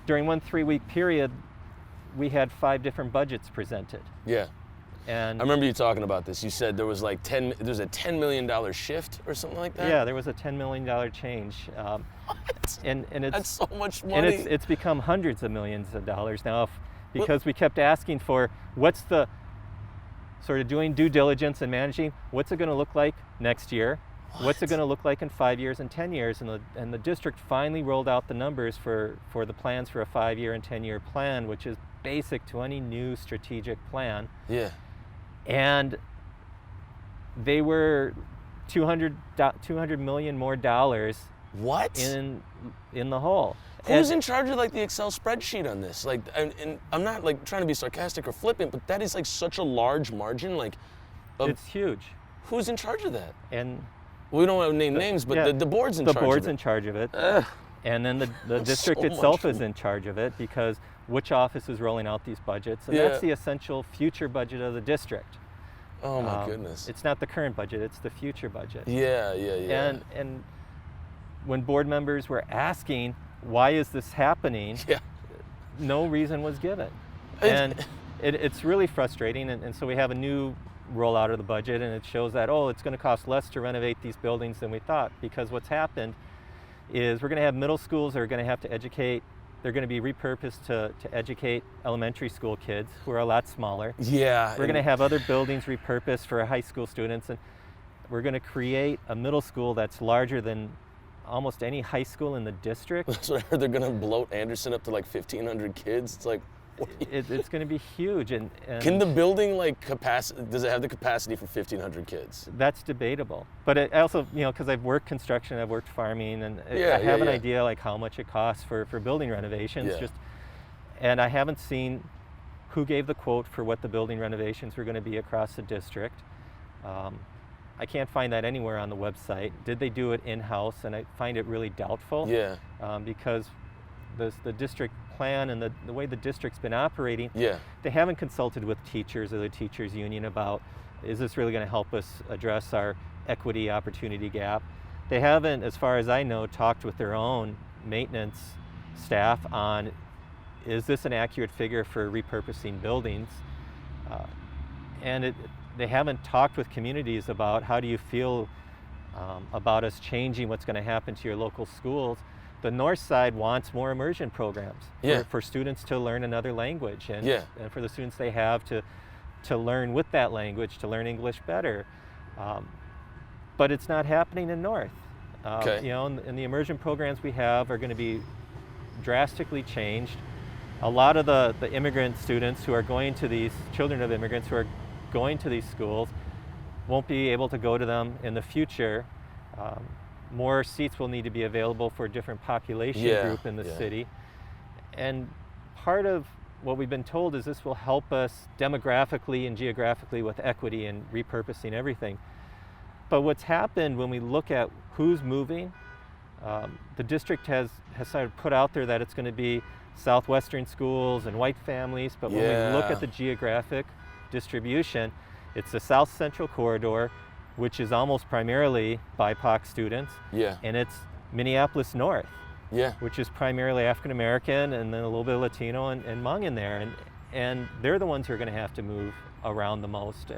during one 3-week period, we had 5 different budgets presented. Yeah. And I remember you talking about this. You said there was like there's a $10 million shift or something like that? Yeah, there was a $10 million change. What? And it's, that's so much money. And it's become hundreds of millions of dollars now because we kept asking for what's the sort of doing due diligence and managing, what's it going to look like next year? What's it going to look like in 5 years and 10 years? And the district finally rolled out the numbers for the plans for a 5-year and 10-year plan, which is basic to any new strategic plan. Yeah. And they were $200 million more dollars. What? In the hole. Who's in charge of like the Excel spreadsheet on this? Like, and I'm not like trying to be sarcastic or flippant, but that is like such a large margin. Like, it's huge. Who's in charge of that? And we don't want to name names, but the board's in charge of it. The board's in charge of it. And then the district itself is in charge of it because which office is rolling out these budgets? And that's the essential future budget of the district. Oh my goodness. It's not the current budget, it's the future budget. Yeah. And when board members were asking, why is this happening? No reason was given. And it's really frustrating. And so we have a new rollout of the budget, and it shows that, it's going to cost less to renovate these buildings than we thought, because what's happened is we're going to have middle schools that are going to have to educate. They're going to be repurposed to educate elementary school kids who are a lot smaller. Yeah. We're going to have other buildings repurposed for high school students, and we're going to create a middle school that's larger than almost any high school in the district. That's what I heard. They're going to bloat Anderson up to like 1,500 kids. It's like, it's going to be huge. And can the building like capacity? Does it have the capacity for 1,500 kids? That's debatable. But I also, because I've worked construction, I've worked farming, and I have an idea like how much it costs for building renovations. And I haven't seen who gave the quote for what the building renovations were going to be across the district. I can't find that anywhere on the website. Did they do it in-house? And I find it really doubtful. Because the district plan and the way the district's been operating, they haven't consulted with teachers or the teachers union about, is this really going to help us address our equity opportunity gap? They haven't, as far as I know, talked with their own maintenance staff on, is this an accurate figure for repurposing buildings? And they haven't talked with communities about how do you feel about us changing what's going to happen to your local schools. The north side wants more immersion programs for students to learn another language and for the students they have to learn with that language, to learn English better. But it's not happening in north. And the immersion programs we have are going to be drastically changed. A lot of the immigrant students who are going to these, children of immigrants who are going to these schools, won't be able to go to them in the future. More seats will need to be available for a different population group in the city. And part of what we've been told is this will help us demographically and geographically with equity and repurposing everything. But what's happened when we look at who's moving, the district has sort of put out there that it's going to be southwestern schools and white families, but when we look at the geographic distribution, it's the south central corridor, which is almost primarily BIPOC students, and it's Minneapolis North, which is primarily African American and then a little bit of Latino and Hmong in there, and they're the ones who are going to have to move around the most.